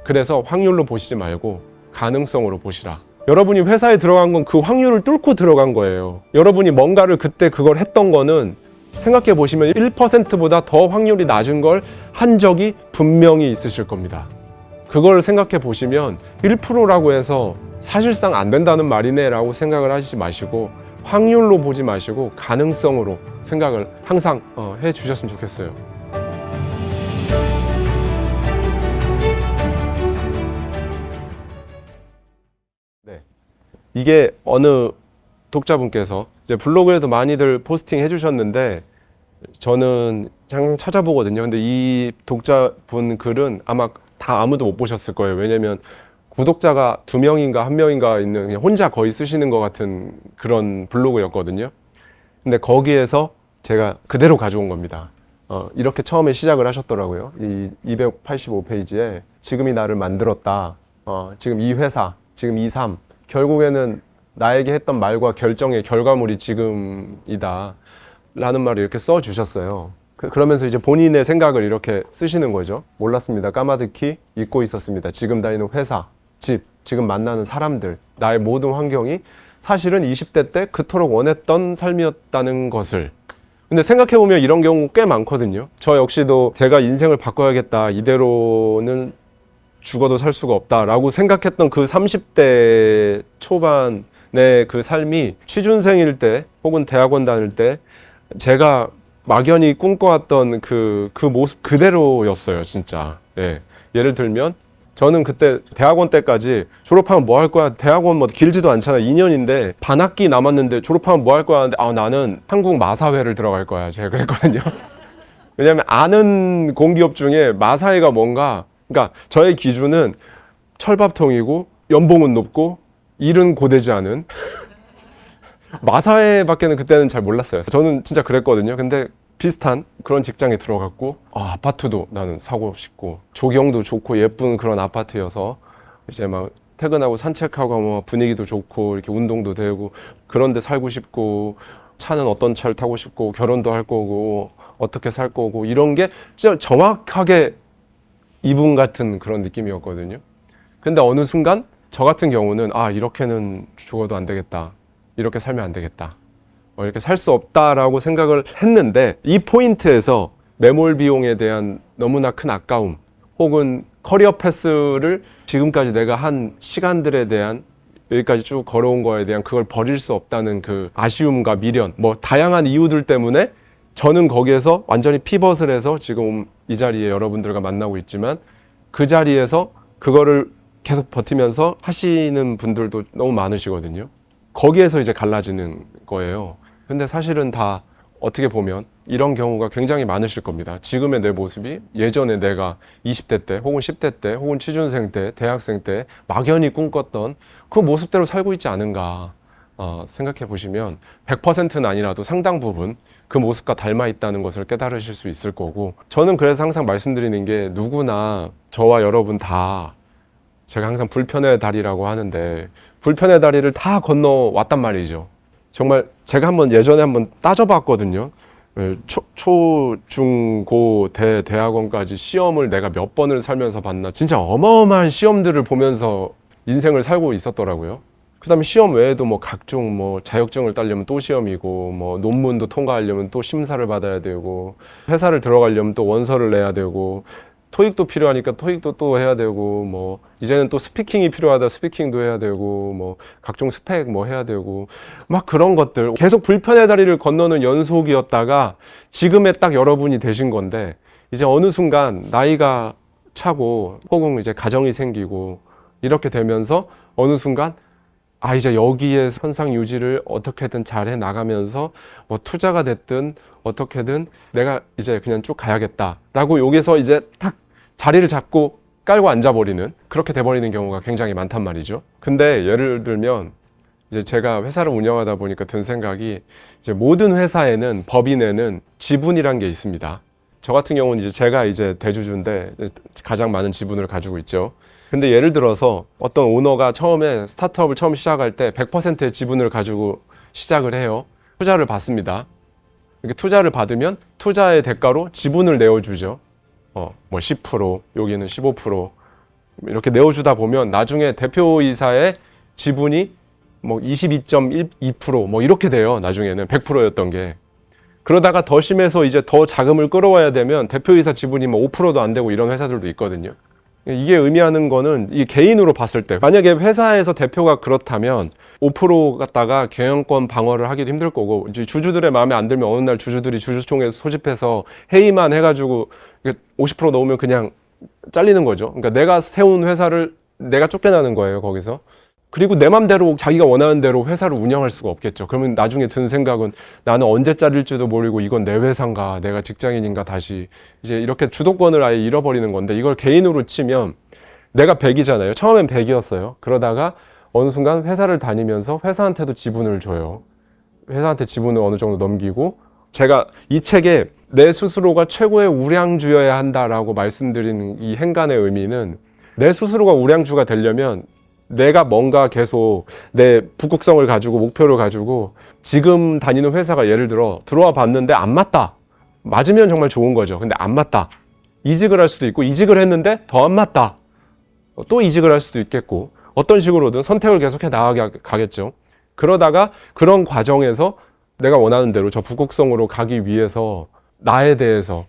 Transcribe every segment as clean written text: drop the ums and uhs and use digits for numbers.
그래서 확률로 보시지 말고 가능성으로 보시라. 여러분이 회사에 들어간 건 그 확률을 뚫고 들어간 거예요. 여러분이 뭔가를 그때 그걸 했던 거는 생각해 보시면 1%보다 더 확률이 낮은 걸 한 적이 분명히 있으실 겁니다. 그걸 생각해 보시면 1%라고 해서 사실상 안 된다는 말이네 라고 생각을 하시지 마시고 확률로 보지 마시고 가능성으로 생각을 항상 해 주셨으면 좋겠어요. 네. 이게 어느 독자분께서 이제 블로그에도 많이들 포스팅 해주셨는데 저는 항상 찾아보거든요. 근데 이 독자분 글은 아마 다 아무도 못 보셨을 거예요. 왜냐면 구독자가 2명인가 1명인가 있는 그냥 혼자 거의 쓰시는 것 같은 그런 블로그였거든요. 근데 거기에서 제가 그대로 가져온 겁니다. 이렇게 처음에 시작을 하셨더라고요. 이 285페이지에 지금이 나를 만들었다. 지금 이 회사, 지금 이 삶, 결국에는 나에게 했던 말과 결정의 결과물이 지금이다 라는 말을 이렇게 써주셨어요. 그러면서 이제 본인의 생각을 이렇게 쓰시는 거죠. 몰랐습니다. 까마득히 잊고 있었습니다. 지금 다니는 회사, 집, 지금 만나는 사람들, 나의 모든 환경이 사실은 20대 때 그토록 원했던 삶이었다는 것을. 근데 생각해보면 이런 경우 꽤 많거든요. 저 역시도 제가 인생을 바꿔야겠다, 이대로는 죽어도 살 수가 없다 라고 생각했던 그 30대 초반의 그 삶이 취준생일 때 혹은 대학원 다닐 때 제가 막연히 꿈꿔왔던 그 모습 그대로였어요, 진짜. 예. 예를 들면 저는 그때 대학원 때까지 졸업하면 뭐 할 거야? 대학원 뭐 길지도 않잖아. 2년인데 반학기 남았는데 졸업하면 뭐 할 거야? 하는데 나는 한국 마사회를 들어갈 거야. 제가 그랬거든요. 왜냐면 아는 공기업 중에 마사회가 뭔가, 그러니까 저의 기준은 철밥통이고 연봉은 높고 일은 고되지 않은 마사회밖에는 그때는 잘 몰랐어요. 저는 진짜 그랬거든요. 근데 비슷한 그런 직장에 들어갔고 아파트도 나는 사고 싶고 조경도 좋고 예쁜 그런 아파트여서 이제 막 퇴근하고 산책하고 뭐 분위기도 좋고 이렇게 운동도 되고 그런 데 살고 싶고 차는 어떤 차를 타고 싶고 결혼도 할 거고 어떻게 살 거고 이런 게 진짜 정확하게 이분 같은 그런 느낌이었거든요. 근데 어느 순간 저 같은 경우는 이렇게는 죽어도 안 되겠다. 이렇게 살면 안 되겠다. 이렇게 살 수 없다라고 생각을 했는데 이 포인트에서 매몰 비용에 대한 너무나 큰 아까움 혹은 커리어 패스를 지금까지 내가 한 시간들에 대한 여기까지 쭉 걸어온 거에 대한 그걸 버릴 수 없다는 그 아쉬움과 미련 뭐 다양한 이유들 때문에 저는 거기에서 완전히 피벗을 해서 지금 이 자리에 여러분들과 만나고 있지만 그 자리에서 그거를 계속 버티면서 하시는 분들도 너무 많으시거든요. 거기에서 이제 갈라지는 거예요. 근데 사실은 다 어떻게 보면 이런 경우가 굉장히 많으실 겁니다. 지금의 내 모습이 예전에 내가 20대 때 혹은 10대 때 혹은 취준생 때 대학생 때 막연히 꿈꿨던 그 모습대로 살고 있지 않은가 생각해 보시면 100%는 아니라도 상당 부분 그 모습과 닮아 있다는 것을 깨달으실 수 있을 거고 저는 그래서 항상 말씀드리는 게 누구나 저와 여러분 다 제가 항상 불편의 다리라고 하는데 불편의 다리를 다 건너왔단 말이죠. 정말 제가 예전에 한번 따져봤거든요. 초, 중, 고, 대학원까지 시험을 내가 몇 번을 살면서 봤나. 진짜 어마어마한 시험들을 보면서 인생을 살고 있었더라고요. 그 다음에 시험 외에도 뭐 각종 뭐 자격증을 따려면 또 시험이고 뭐 논문도 통과하려면 또 심사를 받아야 되고 회사를 들어가려면 또 원서를 내야 되고 토익도 필요하니까 토익도 또 해야 되고 뭐 이제는 또 스피킹이 필요하다 스피킹도 해야 되고 뭐 각종 스펙 뭐 해야 되고 막 그런 것들 계속 불편의 다리를 건너는 연속이었다가 지금의 딱 여러분이 되신 건데 이제 어느 순간 나이가 차고 혹은 이제 가정이 생기고 이렇게 되면서 어느 순간 이제 여기에 현상 유지를 어떻게든 잘 해 나가면서 뭐 투자가 됐든 어떻게든 내가 이제 그냥 쭉 가야겠다라고 여기서 이제 딱 자리를 잡고 깔고 앉아버리는 그렇게 돼버리는 경우가 굉장히 많단 말이죠. 근데 예를 들면 이제 제가 회사를 운영하다 보니까 든 생각이 이제 모든 회사에는 법인에는 지분이란 게 있습니다. 저 같은 경우는 이제 제가 이제 대주주인데 가장 많은 지분을 가지고 있죠. 근데 예를 들어서 어떤 오너가 처음에 스타트업을 처음 시작할 때 100%의 지분을 가지고 시작을 해요. 투자를 받습니다. 이렇게 투자를 받으면 투자의 대가로 지분을 내어주죠. 뭐 10%, 여기는 15%. 이렇게 내어주다 보면 나중에 대표이사의 지분이 뭐 22.12% 뭐 이렇게 돼요. 나중에는 100%였던 게. 그러다가 더 심해서 이제 더 자금을 끌어와야 되면 대표이사 지분이 뭐 5%도 안 되고 이런 회사들도 있거든요. 이게 의미하는 거는 이 개인으로 봤을 때 만약에 회사에서 대표가 그렇다면 5% 갖다가 경영권 방어를 하기도 힘들 거고 이제 주주들의 마음에 안 들면 어느 날 주주들이 주주총회 소집해서 회의만 해가지고 50% 넣으면 그냥 잘리는 거죠. 그러니까 내가 세운 회사를 내가 쫓겨나는 거예요, 거기서. 그리고 내 맘대로 자기가 원하는 대로 회사를 운영할 수가 없겠죠. 그러면 나중에 드는 생각은 나는 언제 잘릴지도 모르고 이건 내 회사인가 내가 직장인인가 다시 이제 이렇게 주도권을 아예 잃어버리는 건데 이걸 개인으로 치면 내가 100이잖아요. 처음엔 100이었어요. 그러다가 어느 순간 회사를 다니면서 회사한테도 지분을 줘요. 회사한테 지분을 어느 정도 넘기고 제가 이 책에 내 스스로가 최고의 우량주여야 한다라고 말씀드리는 이 행간의 의미는 내 스스로가 우량주가 되려면 내가 뭔가 계속 내 북극성을 가지고 목표를 가지고 지금 다니는 회사가 예를 들어 들어와 봤는데 안 맞다. 맞으면 정말 좋은 거죠. 근데 안 맞다. 이직을 할 수도 있고 이직을 했는데 더 안 맞다. 또 이직을 할 수도 있겠고 어떤 식으로든 선택을 계속해 나가겠죠. 그러다가 그런 과정에서 내가 원하는 대로 저 북극성으로 가기 위해서 나에 대해서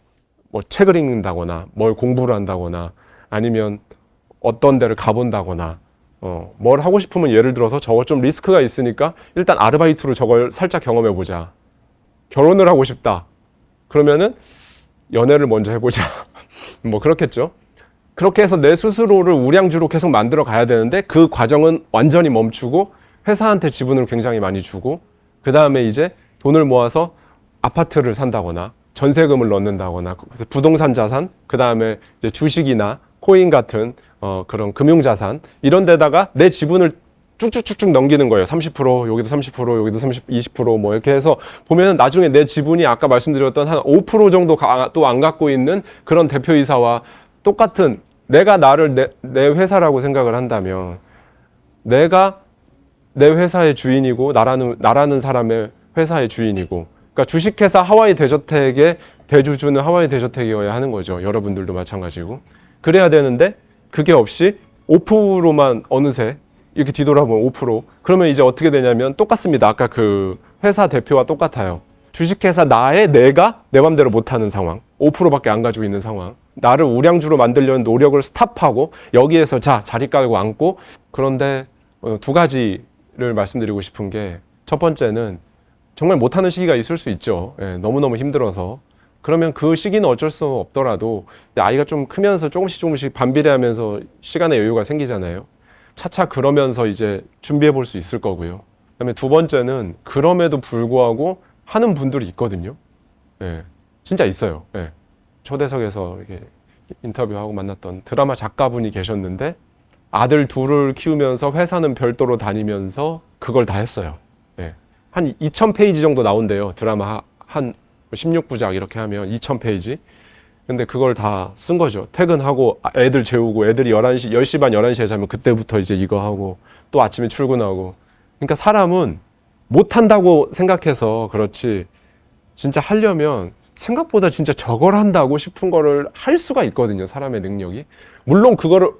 뭐 책을 읽는다거나 뭘 공부를 한다거나 아니면 어떤 데를 가본다거나 뭘 하고 싶으면 예를 들어서 저거 좀 리스크가 있으니까 일단 아르바이트로 저걸 살짝 경험해 보자. 결혼을 하고 싶다. 그러면은 연애를 먼저 해보자. 뭐 그렇겠죠. 그렇게 해서 내 스스로를 우량주로 계속 만들어 가야 되는데 그 과정은 완전히 멈추고 회사한테 지분을 굉장히 많이 주고 그 다음에 이제 돈을 모아서 아파트를 산다거나 전세금을 넣는다거나 부동산 자산 그 다음에 이제 주식이나 코인 같은 그런 금융자산 이런 데다가 내 지분을 쭉쭉쭉쭉 넘기는 거예요. 30% 여기도 30% 여기도 20%뭐 이렇게 해서 보면은 나중에 내 지분이 아까 말씀드렸던 한 5% 정도 또 안 갖고 있는 그런 대표이사와 똑같은 내가 나를 내 회사라고 생각을 한다면 내가 내 회사의 주인이고 나라는 사람의 회사의 주인이고 그러니까 주식회사 하와이 대저택의 대주주는 하와이 대저택이어야 하는 거죠. 여러분들도 마찬가지고 그래야 되는데 그게 없이 5%만 어느새 이렇게 뒤돌아보면 5% 그러면 이제 어떻게 되냐면 똑같습니다. 아까 그 회사 대표와 똑같아요. 주식회사 내가 내 맘대로 못하는 상황 5%밖에 안 가지고 있는 상황 나를 우량주로 만들려는 노력을 스탑하고 여기에서 자리 깔고 앉고 그런데 두 가지를 말씀드리고 싶은 게 첫 번째는 정말 못하는 시기가 있을 수 있죠. 너무너무 힘들어서 그러면 그 시기는 어쩔 수 없더라도 아이가 좀 크면서 조금씩 반비례하면서 시간의 여유가 생기잖아요. 차차 그러면서 이제 준비해 볼 수 있을 거고요. 그다음에 두 번째는 그럼에도 불구하고 하는 분들이 있거든요. 진짜 있어요. 초대석에서 이렇게 인터뷰하고 만났던 드라마 작가분이 계셨는데 아들 둘을 키우면서 회사는 별도로 다니면서 그걸 다 했어요. 한 2000페이지 정도 나온대요. 드라마 한 16부작 이렇게 하면 2000페이지. 근데 그걸 다 쓴 거죠. 퇴근하고 애들 재우고 애들이 10시 반 11시에 자면 그때부터 이제 이거 하고 또 아침에 출근하고. 그러니까 사람은 못한다고 생각해서 그렇지 진짜 하려면 생각보다 진짜 저걸 한다고 싶은 거를 할 수가 있거든요. 사람의 능력이. 물론 그거를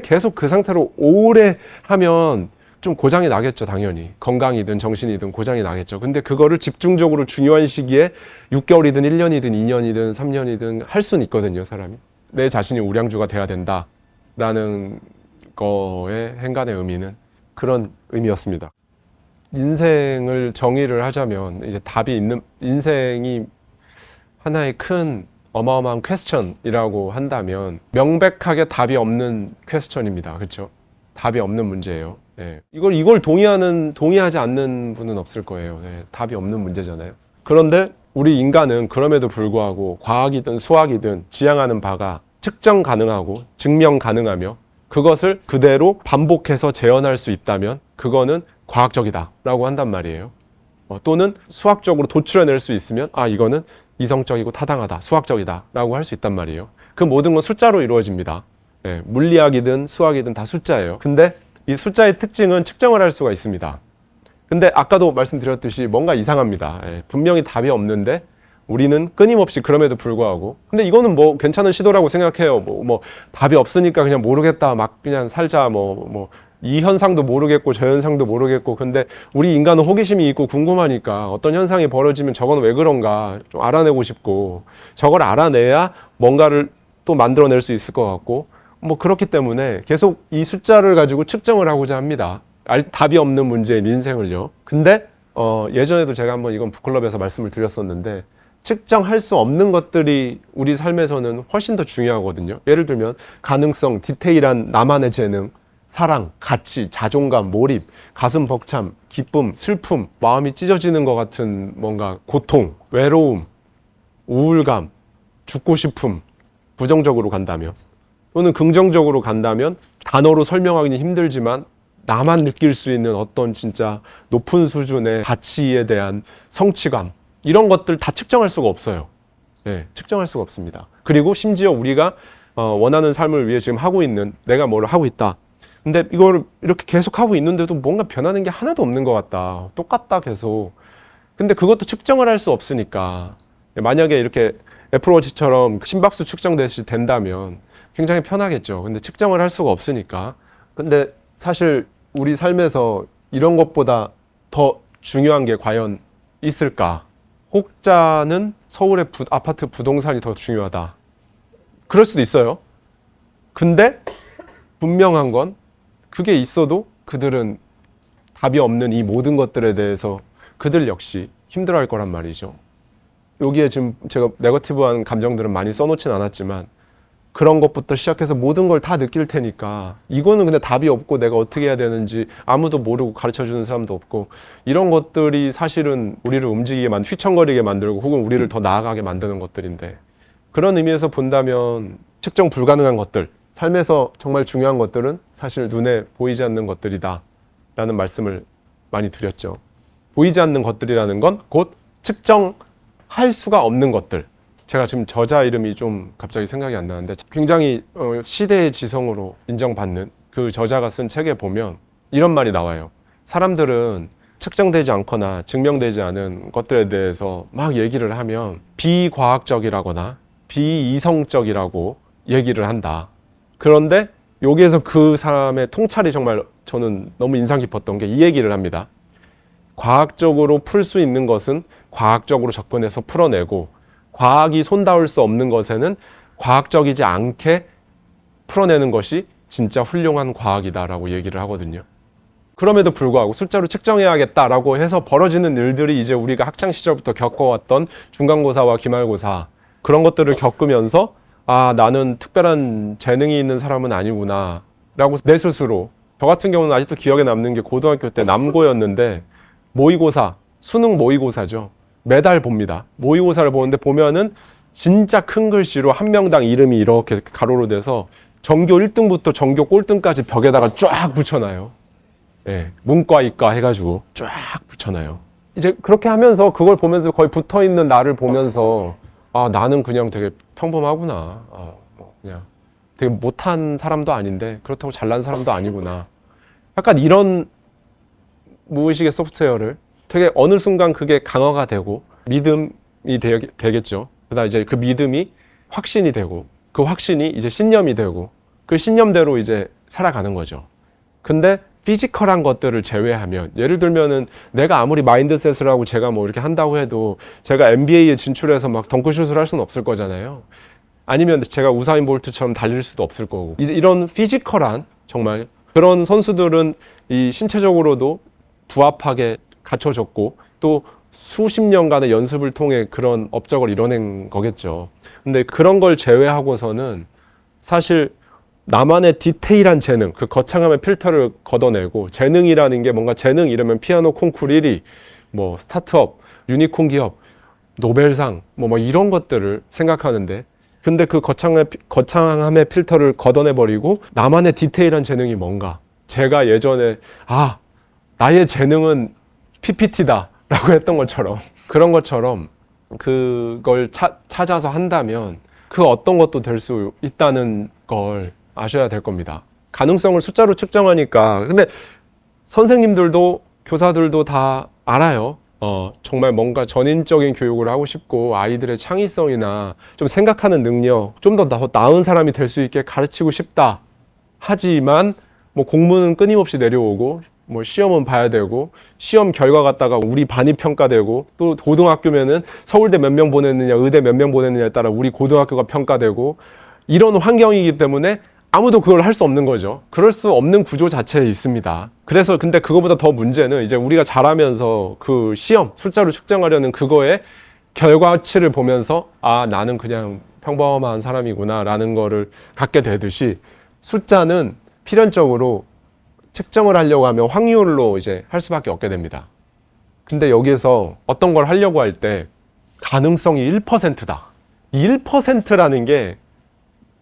계속 그 상태로 오래 하면 좀 고장이 나겠죠. 당연히 건강이든 정신이든 고장이 나겠죠. 근데 그거를 집중적으로 중요한 시기에 6개월이든 1년이든 2년이든 3년이든 할 수는 있거든요. 사람이 내 자신이 우량주가 돼야 된다라는 거의 행간의 의미는 그런 의미였습니다. 인생을 정의를 하자면 이제 답이 있는 인생이 하나의 큰 어마어마한 퀘스천이라고 한다면 명백하게 답이 없는 퀘스천입니다. 그렇죠? 답이 없는 문제예요. 이걸 동의하지 않는 분은 없을 거예요. 답이 없는 문제잖아요. 그런데 우리 인간은 그럼에도 불구하고 과학이든 수학이든 지향하는 바가 측정 가능하고 증명 가능하며 그것을 그대로 반복해서 재현할 수 있다면 그거는 과학적이다 라고 한단 말이에요. 또는 수학적으로 도출해낼 수 있으면 이거는 이성적이고 타당하다, 수학적이다 라고 할 수 있단 말이에요. 그 모든 건 숫자로 이루어집니다. 물리학이든 수학이든 다 숫자예요. 근데 이 숫자의 특징은 측정을 할 수가 있습니다. 근데 아까도 말씀드렸듯이 뭔가 이상합니다. 분명히 답이 없는데 우리는 끊임없이 그럼에도 불구하고 근데 이거는 뭐 괜찮은 시도라고 생각해요. 뭐 답이 없으니까 그냥 모르겠다 막 그냥 살자 이 현상도 모르겠고 저 현상도 모르겠고 근데 우리 인간은 호기심이 있고 궁금하니까 어떤 현상이 벌어지면 저건 왜 그런가 좀 알아내고 싶고 저걸 알아내야 뭔가를 또 만들어낼 수 있을 것 같고 뭐 그렇기 때문에 계속 이 숫자를 가지고 측정을 하고자 합니다. 답이 없는 문제인 인생을요. 근데 예전에도 제가 한번 이건 북클럽에서 말씀을 드렸었는데 측정할 수 없는 것들이 우리 삶에서는 훨씬 더 중요하거든요. 예를 들면 가능성, 디테일한 나만의 재능, 사랑, 가치, 자존감, 몰입, 가슴 벅참, 기쁨, 슬픔, 마음이 찢어지는 것 같은 뭔가 고통, 외로움, 우울감, 죽고 싶음, 부정적으로 간다면 또는 긍정적으로 간다면 단어로 설명하기는 힘들지만 나만 느낄 수 있는 어떤 진짜 높은 수준의 가치에 대한 성취감 이런 것들 다 측정할 수가 없어요. 네, 측정할 수가 없습니다. 그리고 심지어 우리가 원하는 삶을 위해 지금 하고 있는 내가 뭘 하고 있다. 근데 이걸 이렇게 계속 하고 있는데도 뭔가 변하는 게 하나도 없는 것 같다. 똑같다 계속. 근데 그것도 측정을 할 수 없으니까 만약에 이렇게 애플워치처럼 심박수 측정되시 된다면 굉장히 편하겠죠. 근데 측정을 할 수가 없으니까. 근데 사실 우리 삶에서 이런 것보다 더 중요한 게 과연 있을까? 혹자는 서울의 아파트 부동산이 더 중요하다. 그럴 수도 있어요. 근데 분명한 건 그게 있어도 그들은 답이 없는 이 모든 것들에 대해서 그들 역시 힘들어할 거란 말이죠. 여기에 지금 제가 네거티브한 감정들은 많이 써놓진 않았지만 그런 것부터 시작해서 모든 걸 다 느낄 테니까 이거는 근데 답이 없고 내가 어떻게 해야 되는지 아무도 모르고 가르쳐주는 사람도 없고 이런 것들이 사실은 우리를 움직이게 휘청거리게 만들고 혹은 우리를 더 나아가게 만드는 것들인데 그런 의미에서 본다면 측정 불가능한 것들 삶에서 정말 중요한 것들은 사실 눈에 보이지 않는 것들이다 라는 말씀을 많이 드렸죠. 보이지 않는 것들이라는 건 곧 측정할 수가 없는 것들. 제가 지금 저자 이름이 좀 갑자기 생각이 안 나는데 굉장히 시대의 지성으로 인정받는 그 저자가 쓴 책에 보면 이런 말이 나와요. 사람들은 측정되지 않거나 증명되지 않은 것들에 대해서 막 얘기를 하면 비과학적이라거나 비이성적이라고 얘기를 한다. 그런데 여기에서 그 사람의 통찰이 정말 저는 너무 인상 깊었던 게 이 얘기를 합니다. 과학적으로 풀 수 있는 것은 과학적으로 접근해서 풀어내고 과학이 손닿을 수 없는 것에는 과학적이지 않게 풀어내는 것이 진짜 훌륭한 과학이다라고 얘기를 하거든요. 그럼에도 불구하고 숫자로 측정해야겠다라고 해서 벌어지는 일들이 이제 우리가 학창 시절부터 겪어왔던 중간고사와 기말고사 그런 것들을 겪으면서 아, 나는 특별한 재능이 있는 사람은 아니구나 라고 내 스스로 저 같은 경우는 아직도 기억에 남는 게 고등학교 때 남고였는데 모의고사, 수능 모의고사죠. 매달 봅니다. 모의고사를 보는데 보면은 진짜 큰 글씨로 한 명당 이름이 이렇게 가로로 돼서 전교 1등부터 전교 꼴등까지 벽에다가 쫙 붙여놔요. 네, 문과, 이과 해가지고 쫙 붙여놔요. 이제 그렇게 하면서 그걸 보면서 거의 붙어있는 나를 보면서 아, 나는 그냥 되게 평범하구나. 그냥 되게 못한 사람도 아닌데 그렇다고 잘난 사람도 아니구나. 약간 이런 무의식의 소프트웨어를 되게 어느 순간 그게 강화가 되고 믿음이 되겠죠. 그다음 이제 그 믿음이 확신이 되고 그 확신이 이제 신념이 되고 그 신념대로 이제 살아가는 거죠. 근데 피지컬한 것들을 제외하면 예를 들면은 내가 아무리 마인드셋을 하고 제가 뭐 이렇게 한다고 해도 제가 NBA에 진출해서 막 덩크슛을 할 수는 없을 거잖아요. 아니면 제가 우사인 볼트처럼 달릴 수도 없을 거고 이런 피지컬한 정말 그런 선수들은 이 신체적으로도 부합하게 갖춰졌고 또 수십 년간의 연습을 통해 그런 업적을 이뤄낸 거겠죠. 근데 그런 걸 제외하고서는 사실 나만의 디테일한 재능, 그 거창함의 필터를 걷어내고 재능이라는 게 뭔가 재능 이러면 피아노 콩쿠르 1위, 뭐 스타트업, 유니콘 기업, 노벨상 뭐 이런 것들을 생각하는데 근데 그 거창함의 필터를 걷어내버리고 나만의 디테일한 재능이 뭔가 제가 예전에 나의 재능은 PPT다 라고 했던 것처럼 그런 것처럼 그걸 찾아서 한다면 그 어떤 것도 될 수 있다는 걸 아셔야 될 겁니다. 가능성을 숫자로 측정하니까 근데 선생님들도 교사들도 다 알아요. 정말 뭔가 전인적인 교육을 하고 싶고 아이들의 창의성이나 좀 생각하는 능력, 좀 더 나은 사람이 될 수 있게 가르치고 싶다. 하지만 뭐 공부는 끊임없이 내려오고 뭐 시험은 봐야 되고 시험 결과 갖다가 우리 반이 평가되고 또 고등학교면은 서울대 몇 명 보냈느냐 의대 몇 명 보냈느냐에 따라 우리 고등학교가 평가되고 이런 환경이기 때문에 아무도 그걸 할 수 없는 거죠. 그럴 수 없는 구조 자체에 있습니다. 그래서 근데 그거보다 더 문제는 이제 우리가 자라면서 그 시험 숫자로 측정하려는 그거의 결과치를 보면서 아 나는 그냥 평범한 사람이구나 라는 거를 갖게 되듯이 숫자는 필연적으로 측정을 하려고 하면 확률로 이제 할 수밖에 없게 됩니다. 근데 여기에서 어떤 걸 하려고 할 때 가능성이 1%다. 이 1%라는 게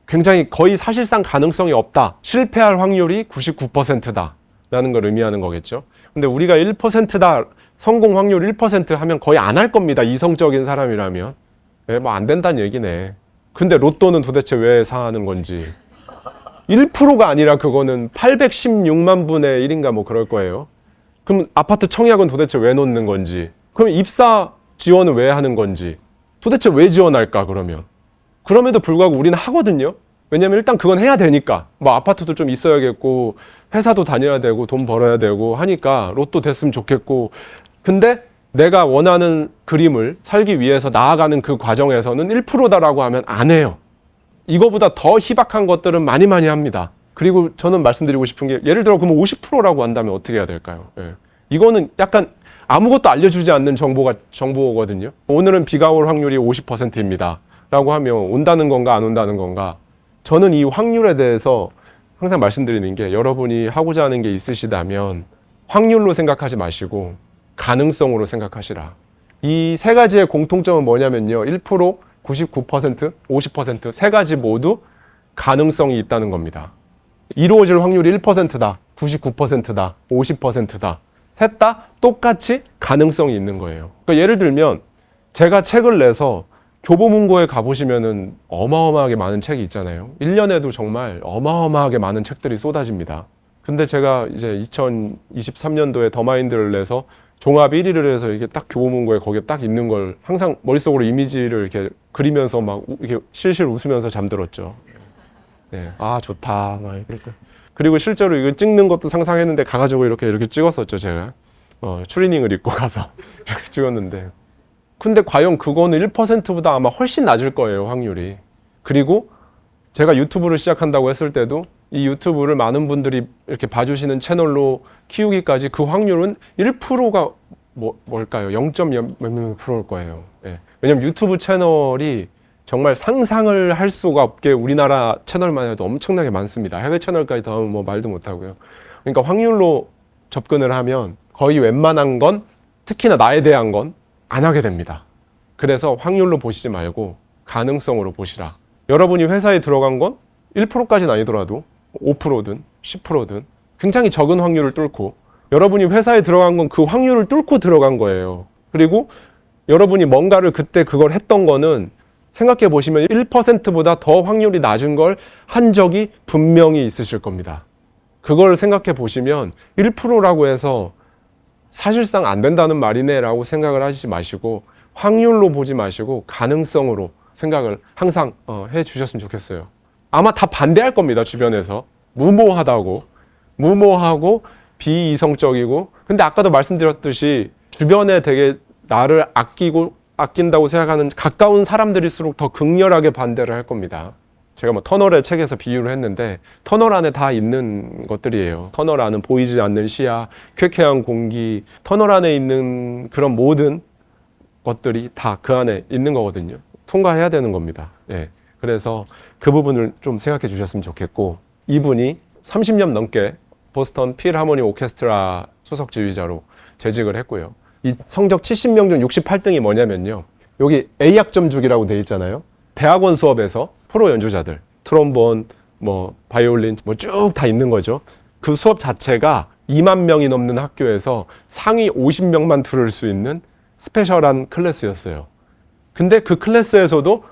굉장히 거의 사실상 가능성이 없다. 실패할 확률이 99%다. 라는 걸 의미하는 거겠죠. 근데 우리가 1%다. 성공 확률 1% 하면 거의 안 할 겁니다. 이성적인 사람이라면. 네, 뭐 안 된다는 얘기네. 근데 로또는 도대체 왜 사는 건지. 1%가 아니라 그거는 816만 분의 1인가 뭐 그럴 거예요. 그럼 아파트 청약은 도대체 왜 놓는 건지. 그럼 입사 지원은 왜 하는 건지. 도대체 왜 지원할까 그러면. 그럼에도 불구하고 우리는 하거든요. 왜냐면 일단 그건 해야 되니까. 뭐 아파트도 좀 있어야겠고 회사도 다녀야 되고 돈 벌어야 되고 하니까 로또 됐으면 좋겠고. 근데 내가 원하는 그림을 살기 위해서 나아가는 그 과정에서는 1%다라고 하면 안 해요. 이거보다 더 희박한 것들은 많이 합니다. 그리고 저는 말씀드리고 싶은 게 예를 들어 그러면 50%라고 한다면 어떻게 해야 될까요? 예. 이거는 약간 아무것도 알려주지 않는 정보거든요. 오늘은 비가 올 확률이 50%입니다. 라고 하면 온다는 건가 안 온다는 건가. 저는 이 확률에 대해서 항상 말씀드리는 게 여러분이 하고자 하는 게 있으시다면 확률로 생각하지 마시고 가능성으로 생각하시라. 이 세 가지의 공통점은 뭐냐면요. 1%, 99%, 50% 세 가지 모두 가능성이 있다는 겁니다. 이루어질 확률이 1%다, 99%다, 50%다. 셋 다 똑같이 가능성이 있는 거예요. 그러니까 예를 들면 제가 책을 내서 교보문고에 가보시면은 어마어마하게 많은 책이 있잖아요. 1년에도 정말 어마어마하게 많은 책들이 쏟아집니다. 근데 제가 이제 2023년도에 더마인드를 내서 종합 1위를 해서 이게 딱 교보문고에 거기에 딱 있는 걸 항상 머릿속으로 이미지를 이렇게 그리면서 막 이렇게 실실 웃으면서 잠들었죠. 네. 아, 좋다. 막 이렇게. 그리고 실제로 이거 찍는 것도 상상했는데 가가지고 이렇게 찍었었죠, 제가. 추리닝을 입고 가서 이렇게 찍었는데. 근데 과연 그거는 1%보다 아마 훨씬 낮을 거예요, 확률이. 그리고 제가 유튜브를 시작한다고 했을 때도 이 유튜브를 많은 분들이 이렇게 봐주시는 채널로 키우기까지 그 확률은 1%가 뭘까요? 0.몇 %일 거예요. 예. 왜냐면 유튜브 채널이 정말 상상을 할 수가 없게 우리나라 채널만 해도 엄청나게 많습니다. 해외 채널까지 더하면 뭐 말도 못하고요. 그러니까 확률로 접근을 하면 거의 웬만한 건 특히나 나에 대한 건 안 하게 됩니다. 그래서 확률로 보시지 말고 가능성으로 보시라. 여러분이 회사에 들어간 건 1%까지는 아니더라도 5%든 10%든 굉장히 적은 확률을 뚫고 여러분이 회사에 들어간 건 그 확률을 뚫고 들어간 거예요. 그리고 여러분이 뭔가를 그때 그걸 했던 거는 생각해 보시면 1%보다 더 확률이 낮은 걸 한 적이 분명히 있으실 겁니다. 그걸 생각해 보시면 1%라고 해서 사실상 안 된다는 말이네 라고 생각을 하시지 마시고 확률로 보지 마시고 가능성으로 생각을 항상 해 주셨으면 좋겠어요. 아마 다 반대할 겁니다. 주변에서 무모하다고 무모하고 비이성적이고 근데 아까도 말씀드렸듯이 주변에 되게 나를 아낀다고 생각하는 가까운 사람들일수록 더 극렬하게 반대를 할 겁니다. 제가 뭐 터널의 책에서 비유를 했는데 터널 안에 다 있는 것들이에요. 터널 안은 보이지 않는 시야, 쾌쾌한 공기, 터널 안에 있는 그런 모든 것들이 다 그 안에 있는 거거든요. 통과해야 되는 겁니다. 예. 그래서 그 부분을 좀 생각해 주셨으면 좋겠고 이분이 30년 넘게 보스턴 필하모니 오케스트라 수석 지휘자로 재직을 했고요. 이 성적 70명 중 68등이 뭐냐면요. 여기 A학점 주기라고 돼 있잖아요. 대학원 수업에서 프로 연주자들, 트롬본, 뭐 바이올린 뭐 쭉 다 있는 거죠. 그 수업 자체가 2만 명이 넘는 학교에서 상위 50명만 들을 수 있는 스페셜한 클래스였어요. 근데 그 클래스에서도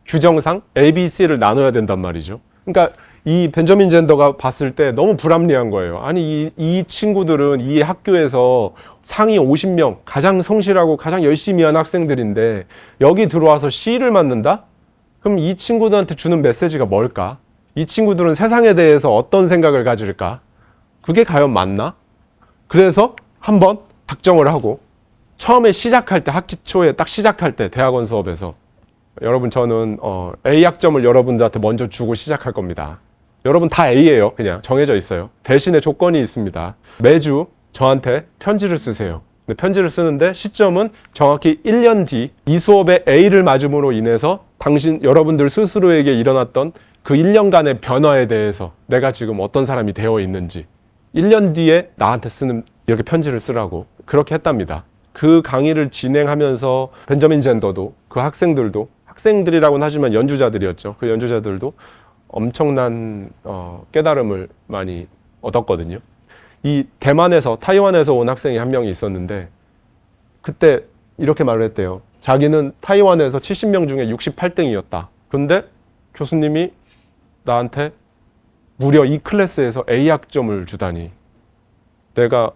규정상 A, B, C를 나눠야 된단 말이죠. 그러니까 이 벤저민 젠더가 봤을 때 너무 불합리한 거예요. 아니 이 친구들은 이 학교에서 상위 50명, 가장 성실하고 가장 열심히 한 학생들인데 여기 들어와서 C를 맞는다? 그럼 이 친구들한테 주는 메시지가 뭘까? 이 친구들은 세상에 대해서 어떤 생각을 가질까? 그게 과연 맞나? 그래서 한번 작정을 하고 처음에 시작할 때, 학기 초에 딱 시작할 때 대학원 수업에서 여러분 저는 A 학점을 여러분들한테 먼저 주고 시작할 겁니다. 여러분 다 A예요. 그냥 정해져 있어요. 대신에 조건이 있습니다. 매주 저한테 편지를 쓰세요. 근데 편지를 쓰는데 시점은 정확히 1년 뒤 이 수업에 A를 맞음으로 인해서 여러분들 스스로에게 일어났던 그 1년간의 변화에 대해서 내가 지금 어떤 사람이 되어 있는지 1년 뒤에 나한테 쓰는 이렇게 편지를 쓰라고 그렇게 했답니다. 그 강의를 진행하면서 벤저민 젠더도 그 학생들이라고는 하지만 연주자들이었죠. 그 연주자들도 엄청난 깨달음을 많이 얻었거든요. 이 타이완에서 온 학생이 한 명이 있었는데 그때 이렇게 말을 했대요. 자기는 타이완에서 70명 중에 68등이었다. 근데 교수님이 나한테 무려 이 클래스에서 A 학점을 주다니.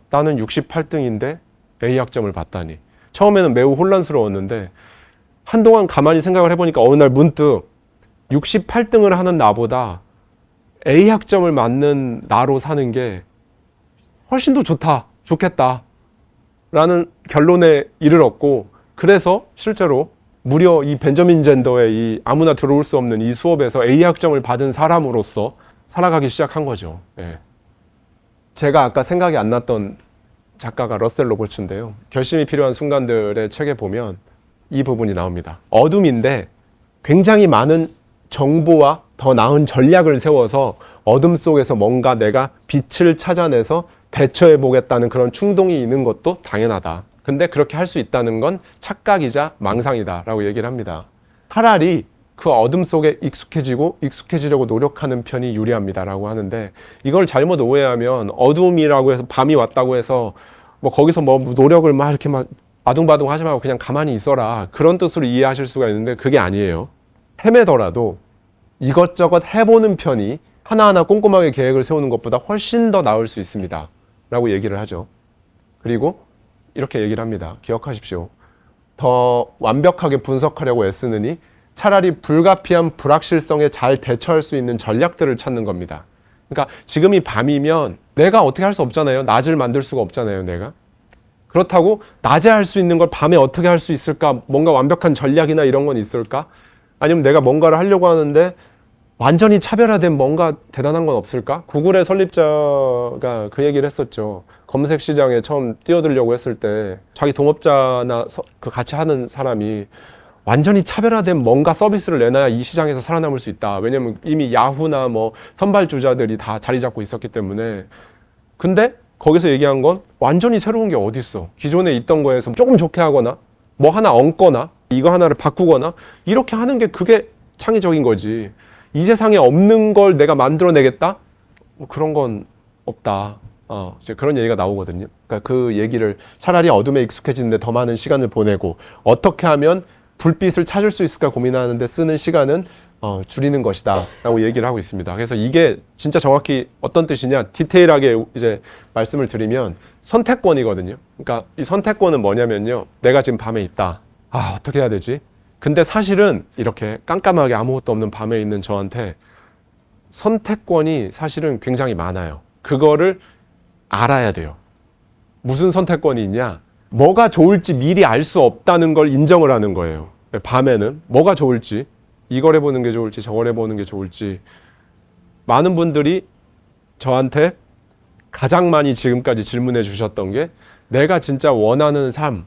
나는 68등인데 A 학점을 받다니. 처음에는 매우 혼란스러웠는데 한동안 가만히 생각을 해보니까 어느 날 문득 68등을 하는 나보다 A 학점을 맞는 나로 사는 게 훨씬 더 좋겠다 라는 결론에 이르렀고, 그래서 실제로 무려 이 벤저민 젠더의 이 아무나 들어올 수 없는 이 수업에서 A 학점을 받은 사람으로서 살아가기 시작한 거죠. 예. 제가 아까 생각이 안 났던 작가가 러셀 로버츠인데요. 결심이 필요한 순간들의 책에 보면 이 부분이 나옵니다. 어둠인데 굉장히 많은 정보와 더 나은 전략을 세워서 어둠 속에서 뭔가 내가 빛을 찾아내서 대처해 보겠다는 그런 충동이 있는 것도 당연하다. 근데 그렇게 할 수 있다는 건 착각이자 망상이다 라고 얘기를 합니다. 차라리 그 어둠 속에 익숙해지려고 노력하는 편이 유리합니다 라고 하는데, 이걸 잘못 오해하면 어둠이라고 해서 밤이 왔다고 해서 뭐 거기서 뭐 노력을 막 이렇게 막 아둥바둥 하지 말고 그냥 가만히 있어라, 그런 뜻으로 이해하실 수가 있는데 그게 아니에요. 헤매더라도 이것저것 해보는 편이 하나하나 꼼꼼하게 계획을 세우는 것보다 훨씬 더 나을 수 있습니다 라고 얘기를 하죠. 그리고 이렇게 얘기를 합니다. 기억하십시오. 더 완벽하게 분석하려고 애쓰느니 차라리 불가피한 불확실성에 잘 대처할 수 있는 전략들을 찾는 겁니다. 그러니까 지금이 밤이면 내가 어떻게 할 수 없잖아요. 낮을 만들 수가 없잖아요, 내가. 그렇다고 낮에 할 수 있는 걸 밤에 어떻게 할 수 있을까? 뭔가 완벽한 전략이나 이런 건 있을까? 아니면 내가 뭔가를 하려고 하는데 완전히 차별화된 뭔가 대단한 건 없을까? 구글의 설립자가 그 얘기를 했었죠. 검색 시장에 처음 뛰어들려고 했을 때 자기 동업자나 그 같이 하는 사람이 완전히 차별화된 뭔가 서비스를 내놔야 이 시장에서 살아남을 수 있다. 왜냐면 이미 야후나 뭐 선발주자들이 다 자리 잡고 있었기 때문에. 근데 거기서 얘기한 건 완전히 새로운 게 어디 있어. 기존에 있던 거에서 조금 좋게 하거나 뭐 하나 얹거나 이거 하나를 바꾸거나 이렇게 하는 게 그게 창의적인 거지. 이 세상에 없는 걸 내가 만들어내겠다? 뭐 그런 건 없다. 이제 그런 얘기가 나오거든요. 그러니까 그 얘기를 차라리 어둠에 익숙해지는데 더 많은 시간을 보내고 어떻게 하면 불빛을 찾을 수 있을까 고민하는데 쓰는 시간은 줄이는 것이다 라고 얘기를 하고 있습니다. 그래서 이게 진짜 정확히 어떤 뜻이냐, 디테일하게 이제 말씀을 드리면 선택권이거든요. 그러니까 이 선택권은 뭐냐면요, 내가 지금 밤에 있다. 어떻게 해야 되지? 근데 사실은 이렇게 깜깜하게 아무것도 없는 밤에 있는 저한테 선택권이 사실은 굉장히 많아요. 그거를 알아야 돼요. 무슨 선택권이 있냐? 뭐가 좋을지 미리 알 수 없다는 걸 인정을 하는 거예요. 밤에는 뭐가 좋을지, 이걸 해보는 게 좋을지 저걸 해보는 게 좋을지. 많은 분들이 저한테 가장 많이 지금까지 질문해 주셨던 게 내가 진짜 원하는 삶,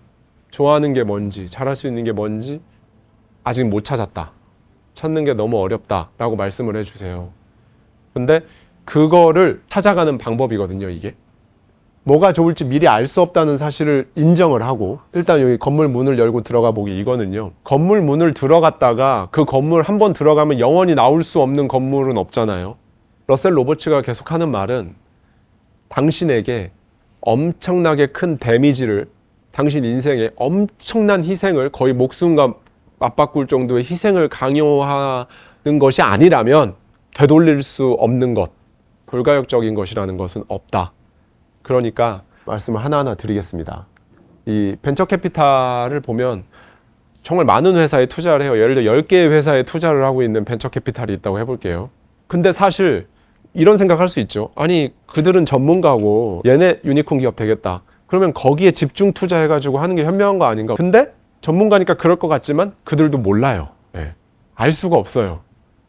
좋아하는 게 뭔지, 잘할 수 있는 게 뭔지 아직 못 찾았다. 찾는 게 너무 어렵다 라고 말씀을 해주세요. 근데 그거를 찾아가는 방법이거든요, 이게. 뭐가 좋을지 미리 알 수 없다는 사실을 인정을 하고, 일단 여기 건물 문을 열고 들어가 보기, 이거는요, 건물 문을 들어갔다가 그 건물 한번 들어가면 영원히 나올 수 없는 건물은 없잖아요. 러셀 로버츠가 계속 하는 말은 당신에게 엄청나게 큰 데미지를, 당신 인생에 엄청난 희생을, 거의 목숨과 맞바꿀 정도의 희생을 강요하는 것이 아니라면 되돌릴 수 없는 것, 불가역적인 것이라는 것은 없다. 그러니까 말씀을 하나하나 드리겠습니다. 이 벤처 캐피탈을 보면 정말 많은 회사에 투자를 해요. 예를 들어 10개의 회사에 투자를 하고 있는 벤처 캐피탈이 있다고 해볼게요. 근데 사실 이런 생각할 수 있죠. 아니, 그들은 전문가고 얘네 유니콘 기업 되겠다. 그러면 거기에 집중 투자해가지고 하는 게 현명한 거 아닌가. 근데 전문가니까 그럴 것 같지만 그들도 몰라요. 네. 알 수가 없어요.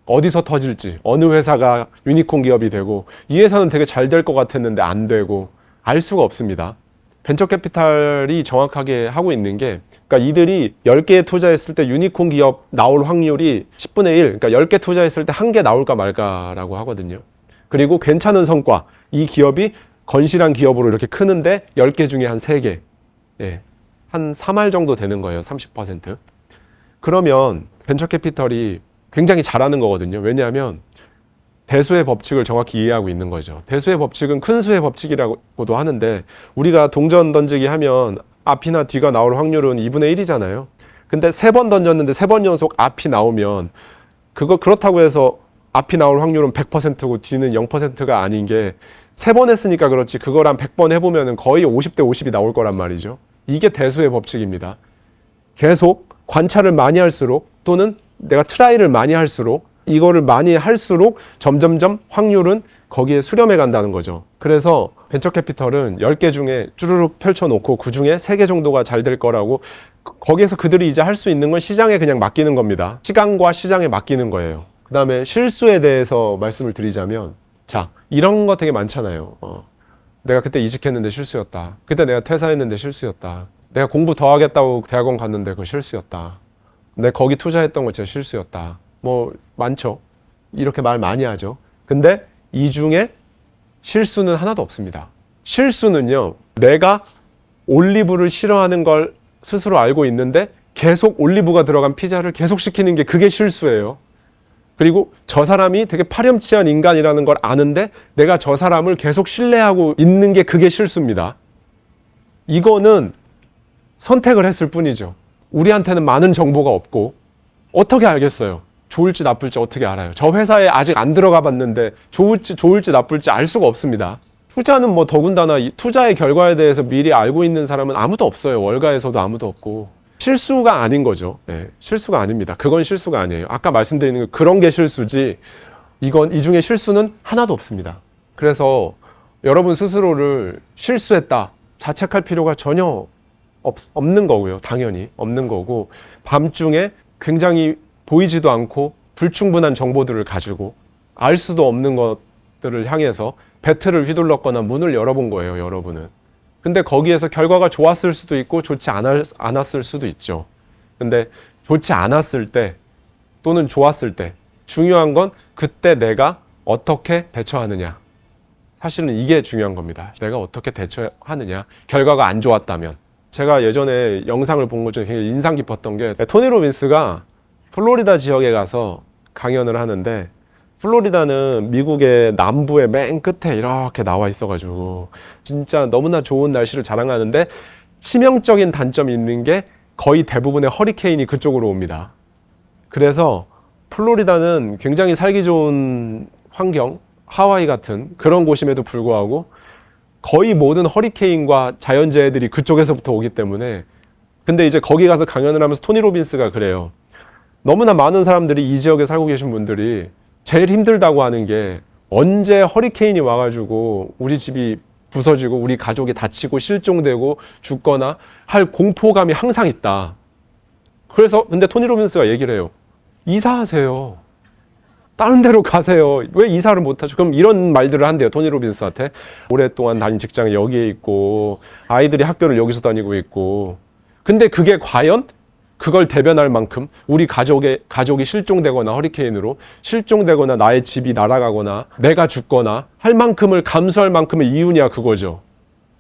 어디서 터질지, 어느 회사가 유니콘 기업이 되고, 이 회사는 되게 잘 될 것 같았는데 안 되고, 알 수가 없습니다. 벤처 캐피탈이 정확하게 하고 있는 게, 그러니까 이들이 10개에 투자했을 때 유니콘 기업 나올 확률이 10분의 1, 그러니까 10개 투자했을 때 1개 나올까 말까라고 하거든요. 그리고 괜찮은 성과, 이 기업이 건실한 기업으로 이렇게 크는데 10개 중에 한 3개, 예, 한 3할 정도 되는 거예요. 30%. 그러면 벤처 캐피털이 굉장히 잘하는 거거든요. 왜냐하면 대수의 법칙을 정확히 이해하고 있는 거죠. 대수의 법칙은 큰 수의 법칙이라고도 하는데, 우리가 동전 던지기 하면 앞이나 뒤가 나올 확률은 2분의 1이잖아요. 근데 3번 던졌는데 3번 연속 앞이 나오면 그렇다고 해서 앞이 나올 확률은 100%고 뒤는 0%가 아닌 게, 3번 했으니까 그렇지 그걸 한 100번 해보면 거의 50대 50이 나올 거란 말이죠. 이게 대수의 법칙입니다. 계속 관찰을 많이 할수록, 또는 내가 트라이를 많이 할수록, 이거를 많이 할수록 점점점 확률은 거기에 수렴해 간다는 거죠. 그래서 벤처 캐피털은 10개 중에 쭈루룩 펼쳐놓고 그 중에 3개 정도가 잘 될 거라고, 거기에서 그들이 이제 할 수 있는 건 시장에 그냥 맡기는 겁니다. 시간과 시장에 맡기는 거예요. 그 다음에 실수에 대해서 말씀을 드리자면, 자, 이런 거 되게 많잖아요. 내가 그때 이직했는데 실수였다. 그때 내가 퇴사했는데 실수였다. 내가 공부 더 하겠다고 대학원 갔는데 그거 실수였다. 내가 거기 투자했던 거 진짜 실수였다. 뭐 많죠. 이렇게 말 많이 하죠. 근데 이 중에 실수는 하나도 없습니다. 실수는요, 내가 올리브를 싫어하는 걸 스스로 알고 있는데 계속 올리브가 들어간 피자를 계속 시키는 게, 그게 실수예요. 그리고 저 사람이 되게 파렴치한 인간이라는 걸 아는데 내가 저 사람을 계속 신뢰하고 있는 게, 그게 실수입니다. 이거는 선택을 했을 뿐이죠. 우리한테는 많은 정보가 없고 어떻게 알겠어요? 좋을지 나쁠지 어떻게 알아요? 저 회사에 아직 안 들어가 봤는데 좋을지 나쁠지 알 수가 없습니다. 투자는 뭐 더군다나 이 투자의 결과에 대해서 미리 알고 있는 사람은 아무도 없어요. 월가에서도 아무도 없고. 실수가 아닌 거죠. 네, 실수가 아닙니다. 그건 실수가 아니에요. 아까 말씀드리는 거, 그런 게 실수지, 이 중에 실수는 하나도 없습니다. 그래서 여러분 스스로를 실수했다 자책할 필요가 전혀 없는 거고요. 당연히 없는 거고, 밤중에 굉장히 보이지도 않고 불충분한 정보들을 가지고 알 수도 없는 것들을 향해서 배틀을 휘둘렀거나 문을 열어본 거예요, 여러분은. 근데 거기에서 결과가 좋았을 수도 있고 좋지 않았을 수도 있죠. 근데 좋지 않았을 때 또는 좋았을 때 중요한 건 그때 내가 어떻게 대처하느냐. 사실은 이게 중요한 겁니다. 내가 어떻게 대처하느냐. 결과가 안 좋았다면. 제가 예전에 영상을 본 것 중에 굉장히 인상 깊었던 게, 토니 로빈스가 플로리다 지역에 가서 강연을 하는데, 플로리다는 미국의 남부의 맨 끝에 이렇게 나와 있어가지고 진짜 너무나 좋은 날씨를 자랑하는데, 치명적인 단점이 있는 게 거의 대부분의 허리케인이 그쪽으로 옵니다. 그래서 플로리다는 굉장히 살기 좋은 환경, 하와이 같은 그런 곳임에도 불구하고 거의 모든 허리케인과 자연재해들이 그쪽에서부터 오기 때문에. 근데 이제 거기 가서 강연을 하면서 토니 로빈스가 그래요. 너무나 많은 사람들이, 이 지역에 살고 계신 분들이 제일 힘들다고 하는 게, 언제 허리케인이 와가지고 우리 집이 부서지고 우리 가족이 다치고 실종되고 죽거나 할 공포감이 항상 있다. 그래서 근데 토니 로빈스가 얘기를 해요. 이사하세요. 다른 데로 가세요. 왜 이사를 못하죠? 그럼 이런 말들을 한대요, 토니 로빈스한테. 오랫동안 다닌 직장이 여기에 있고 아이들이 학교를 여기서 다니고 있고, 근데 그게 과연 그걸 대변할 만큼, 우리 가족이 실종되거나 허리케인으로 실종되거나 나의 집이 날아가거나 내가 죽거나 할 만큼을 감수할 만큼의 이유냐, 그거죠.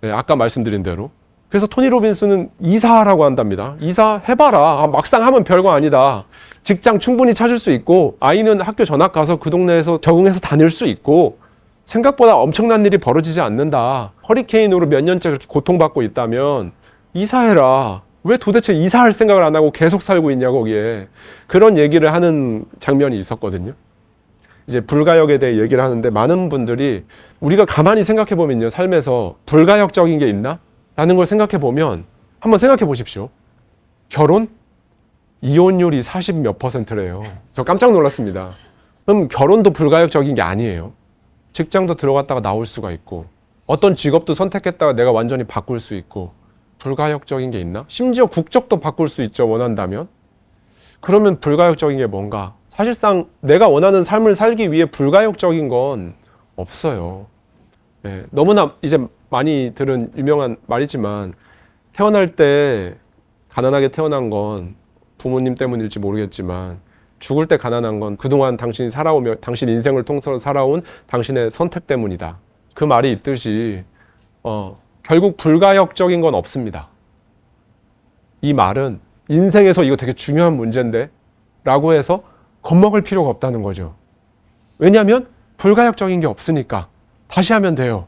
네, 아까 말씀드린 대로. 그래서 토니 로빈스는 이사하라고 한답니다. 이사해봐라. 막상 하면 별거 아니다. 직장 충분히 찾을 수 있고, 아이는 학교 전학 가서 그 동네에서 적응해서 다닐 수 있고, 생각보다 엄청난 일이 벌어지지 않는다. 허리케인으로 몇 년째 그렇게 고통받고 있다면 이사해라. 왜 도대체 이사할 생각을 안 하고 계속 살고 있냐, 거기에. 그런 얘기를 하는 장면이 있었거든요. 이제 불가역에 대해 얘기를 하는데 많은 분들이 우리가 가만히 생각해 보면요. 삶에서 불가역적인 게 있나? 라는 걸 생각해 보면 한번 생각해 보십시오. 결혼? 이혼율이 40 몇 %래요. 저 깜짝 놀랐습니다. 그럼 결혼도 불가역적인 게 아니에요. 직장도 들어갔다가 나올 수가 있고 어떤 직업도 선택했다가 내가 완전히 바꿀 수 있고 불가역적인 게 있나? 심지어 국적도 바꿀 수 있죠. 원한다면. 그러면 불가역적인 게 뭔가? 사실상 내가 원하는 삶을 살기 위해 불가역적인 건 없어요. 네, 너무나 이제 많이 들은 유명한 말이지만 태어날 때 가난하게 태어난 건 부모님 때문일지 모르겠지만 죽을 때 가난한 건 그동안 당신이 살아오며 당신 인생을 통틀어 살아온 당신의 선택 때문이다. 그 말이 있듯이 결국 불가역적인 건 없습니다. 이 말은 인생에서 이거 되게 중요한 문제인데 라고 해서 겁먹을 필요가 없다는 거죠. 왜냐하면 불가역적인 게 없으니까 다시 하면 돼요.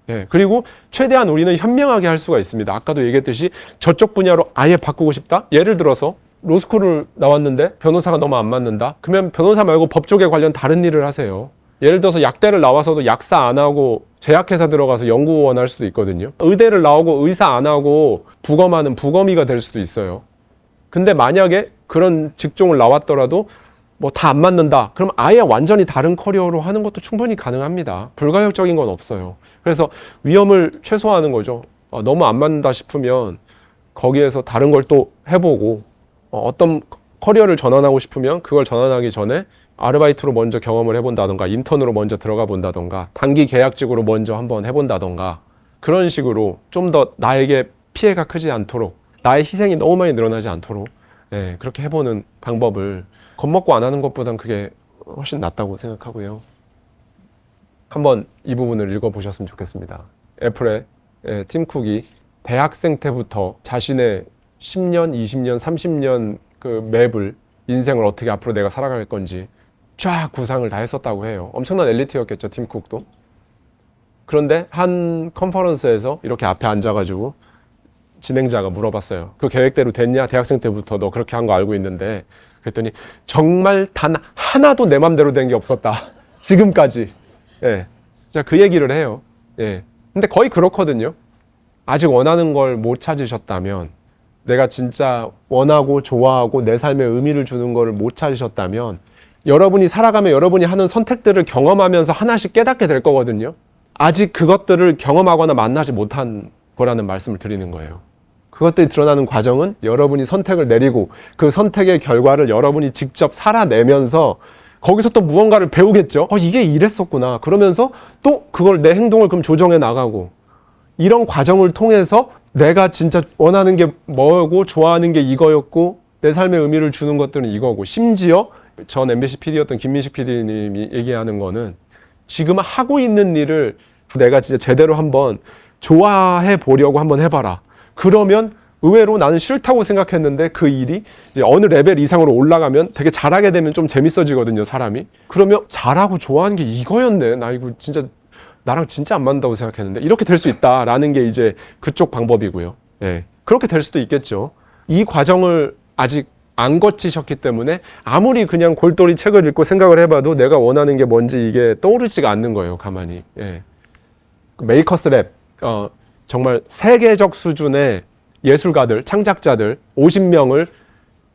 예, 그리고 최대한 우리는 현명하게 할 수가 있습니다. 아까도 얘기했듯이 저쪽 분야로 아예 바꾸고 싶다? 예를 들어서 로스쿨을 나왔는데 변호사가 너무 안 맞는다? 그러면 변호사 말고 법 쪽에 관련 다른 일을 하세요. 예를 들어서 약대를 나와서도 약사 안 하고 제약회사 들어가서 연구원 할 수도 있거든요. 의대를 나오고 의사 안 하고 부검하는 부검의가 될 수도 있어요. 근데 만약에 그런 직종을 나왔더라도 뭐 다 안 맞는다. 그럼 아예 완전히 다른 커리어로 하는 것도 충분히 가능합니다. 불가역적인 건 없어요. 그래서 위험을 최소화하는 거죠. 너무 안 맞는다 싶으면 거기에서 다른 걸 또 해보고 어떤 커리어를 전환하고 싶으면 그걸 전환하기 전에 아르바이트로 먼저 경험을 해본다던가 인턴으로 먼저 들어가 본다던가 단기 계약직으로 먼저 한번 해본다던가 그런 식으로 좀 더 나에게 피해가 크지 않도록 나의 희생이 너무 많이 늘어나지 않도록 그렇게 해보는 방법을 겁먹고 안 하는 것보단 그게 훨씬 낫다고 생각하고요. 한번 이 부분을 읽어보셨으면 좋겠습니다. 애플의 팀 쿡이 대학생 때부터 자신의 10년, 20년, 30년 그 맵을 인생을 어떻게 앞으로 내가 살아갈 건지 쫙 구상을 다 했었다고 해요. 엄청난 엘리트였겠죠, 팀 쿡도. 그런데 한 컨퍼런스에서 이렇게 앞에 앉아가지고 진행자가 물어봤어요. 그 계획대로 됐냐? 대학생 때부터 너 그렇게 한 거 알고 있는데. 그랬더니 정말 단 하나도 내 맘대로 된 게 없었다. 지금까지. 진짜 그 얘기를 해요. 근데 거의 그렇거든요. 아직 원하는 걸 못 찾으셨다면, 내가 진짜 원하고 좋아하고 내 삶에 의미를 주는 거를 못 찾으셨다면 여러분이 살아가며 여러분이 하는 선택들을 경험하면서 하나씩 깨닫게 될 거거든요. 아직 그것들을 경험하거나 만나지 못한 거라는 말씀을 드리는 거예요. 그것들이 드러나는 과정은 여러분이 선택을 내리고 그 선택의 결과를 여러분이 직접 살아내면서 거기서 또 무언가를 배우겠죠. 이게 이랬었구나. 그러면서 또 그걸 내 행동을 그럼 조정해 나가고 이런 과정을 통해서 내가 진짜 원하는 게 뭐고 좋아하는 게 이거였고 내 삶에 의미를 주는 것들은 이거고 심지어 전 MBC PD였던 김민식 PD님이 얘기하는 거는 지금 하고 있는 일을 내가 진짜 제대로 한번 좋아해 보려고 한번 해봐라. 그러면 의외로 나는 싫다고 생각했는데 그 일이 이제 어느 레벨 이상으로 올라가면 되게 잘하게 되면 좀 재밌어지거든요, 사람이. 그러면 잘하고 좋아하는 게 이거였네. 나 이거 진짜 나랑 진짜 안 맞는다고 생각했는데 이렇게 될 수 있다라는 게 이제 그쪽 방법이고요. 그렇게 될 수도 있겠죠. 이 과정을 아직 안 거치셨기 때문에 아무리 그냥 골똘히 책을 읽고 생각을 해봐도 내가 원하는 게 뭔지 이게 떠오르지가 않는 거예요, 가만히. 메이커스 랩, 정말 세계적 수준의 예술가들, 창작자들 50명을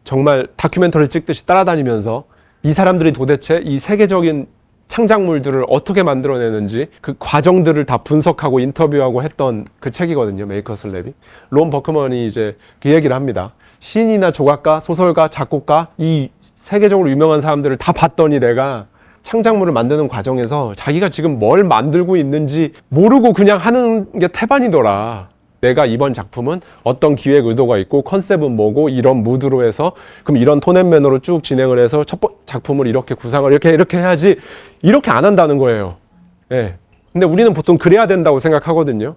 정말 다큐멘터리 찍듯이 따라다니면서 이 사람들이 도대체 이 세계적인 창작물들을 어떻게 만들어내는지 그 과정들을 다 분석하고 인터뷰하고 했던 그 책이거든요. 메이커스 랩이. 론 버크먼이 이제 그 얘기를 합니다. 시인이나 조각가, 소설가, 작곡가 이 세계적으로 유명한 사람들을 다 봤더니 내가 창작물을 만드는 과정에서 자기가 지금 뭘 만들고 있는지 모르고 그냥 하는 게 태반이더라. 내가 이번 작품은 어떤 기획 의도가 있고 컨셉은 뭐고 이런 무드로 해서 그럼 이런 톤앤매너로 쭉 진행을 해서 첫 번째 작품을 이렇게 구상을 이렇게 해야지 이렇게 안 한다는 거예요. 근데 우리는 보통 그래야 된다고 생각하거든요.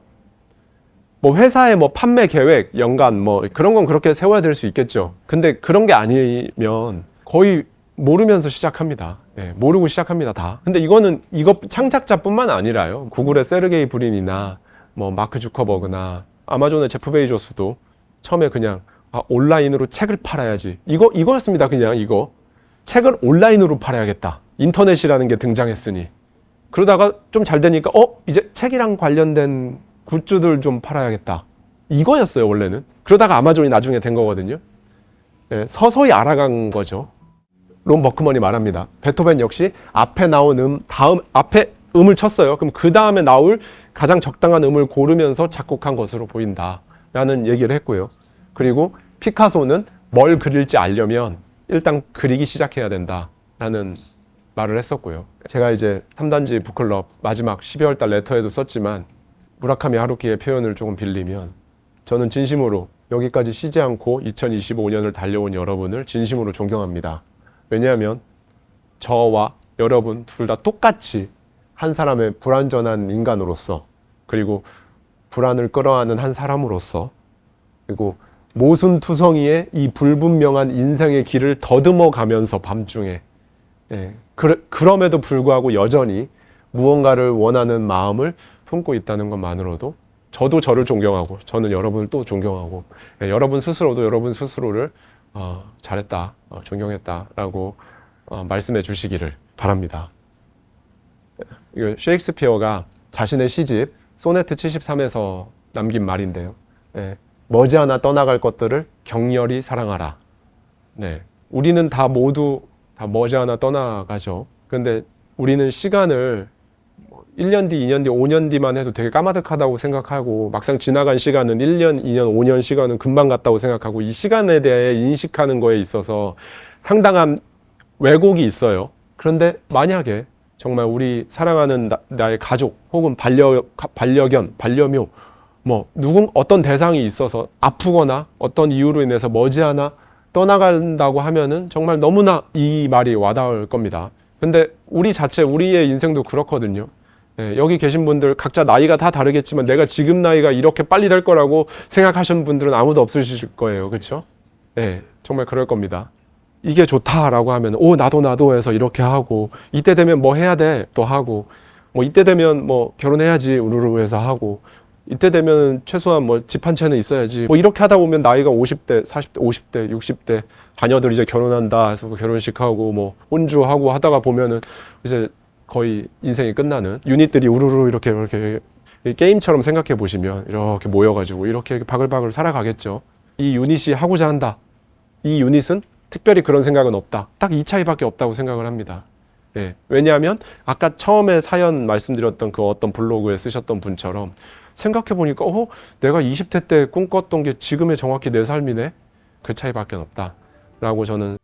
뭐 회사의 뭐 판매 계획, 연간 뭐 그런 건 그렇게 세워야 될 수 있겠죠. 근데 그런 게 아니면 거의 모르면서 시작합니다. 모르고 시작합니다, 다. 근데 이거 창작자뿐만 아니라요. 구글의 세르게이 브린이나 뭐 마크 주커버그나 아마존의 제프 베이조스도 처음에 그냥 온라인으로 책을 팔아야지. 이거였습니다. 그냥 이거. 책을 온라인으로 팔아야겠다. 인터넷이라는 게 등장했으니. 그러다가 좀 잘 되니까 이제 책이랑 관련된 굿즈들 좀 팔아야겠다. 이거였어요, 원래는. 그러다가 아마존이 나중에 된 거거든요. 예, 서서히 알아간 거죠. 론 버크먼이 말합니다. 베토벤 역시 앞에 나온 앞에 음을 쳤어요. 그럼 그 다음에 나올 가장 적당한 음을 고르면서 작곡한 것으로 보인다. 라는 얘기를 했고요. 그리고 피카소는 뭘 그릴지 알려면 일단 그리기 시작해야 된다. 라는 말을 했었고요. 제가 이제 3단지 북클럽 마지막 12월 달 레터에도 썼지만 무라카미 하루키의 표현을 조금 빌리면 저는 진심으로 여기까지 쉬지 않고 2025년을 달려온 여러분을 진심으로 존경합니다. 왜냐하면 저와 여러분 둘 다 똑같이 한 사람의 불완전한 인간으로서, 그리고 불안을 끌어안는 한 사람으로서, 그리고 모순투성이의 이 불분명한 인생의 길을 더듬어 가면서 밤중에, 그럼에도 불구하고 여전히 무언가를 원하는 마음을 품고 있다는 것만으로도 저도 저를 존경하고 저는 여러분을 또 존경하고, 여러분 스스로도 여러분 스스로를 잘했다, 존경했다라고 말씀해 주시기를 바랍니다. 이거 셰익스피어가 자신의 시집 소네트 73에서 남긴 말인데요. 머지않아 떠나갈 것들을 격렬히 사랑하라. 네, 우리는 다 모두 다 머지않아 떠나가죠. 근데 우리는 시간을 1년 뒤, 2년 뒤, 5년 뒤만 해도 되게 까마득하다고 생각하고, 막상 지나간 시간은 1년, 2년, 5년 시간은 금방 갔다고 생각하고, 이 시간에 대해 인식하는 거에 있어서 상당한 왜곡이 있어요. 그런데 만약에 정말 우리 사랑하는 나의 가족 혹은 반려견, 반려묘, 어떤 대상이 있어서 아프거나 어떤 이유로 인해서 머지않아 떠나간다고 하면은 정말 너무나 이 말이 와닿을 겁니다. 근데 우리의 인생도 그렇거든요. 여기 계신 분들 각자 나이가 다 다르겠지만 내가 지금 나이가 이렇게 빨리 될 거라고 생각하시는 분들은 아무도 없으실 거예요. 그렇죠? 정말 그럴 겁니다. 이게 좋다라고 하면 나도 해서 이렇게 하고, 이때 되면 뭐 해야 돼 또 하고, 이때 되면 결혼해야지 우르르 해서 하고, 이때 되면 최소한 집 한 채는 있어야지, 이렇게 하다 보면 나이가 50대, 40대, 50대, 60대, 자녀들 이제 결혼한다 해서 결혼식하고 혼주하고 하다가 보면은 이제 거의 인생이 끝나는, 유닛들이 우르르 이렇게 게임처럼 생각해 보시면 이렇게 모여가지고 이렇게 바글바글 살아가겠죠. 이 유닛이 하고자 한다. 이 유닛은 특별히 그런 생각은 없다. 딱 이 차이밖에 없다고 생각을 합니다. 왜냐하면 아까 처음에 사연 말씀드렸던 그 어떤 블로그에 쓰셨던 분처럼 생각해 보니까 내가 20대 때 꿈꿨던 게 지금의 정확히 내 삶이네. 그 차이밖에 없다 라고 저는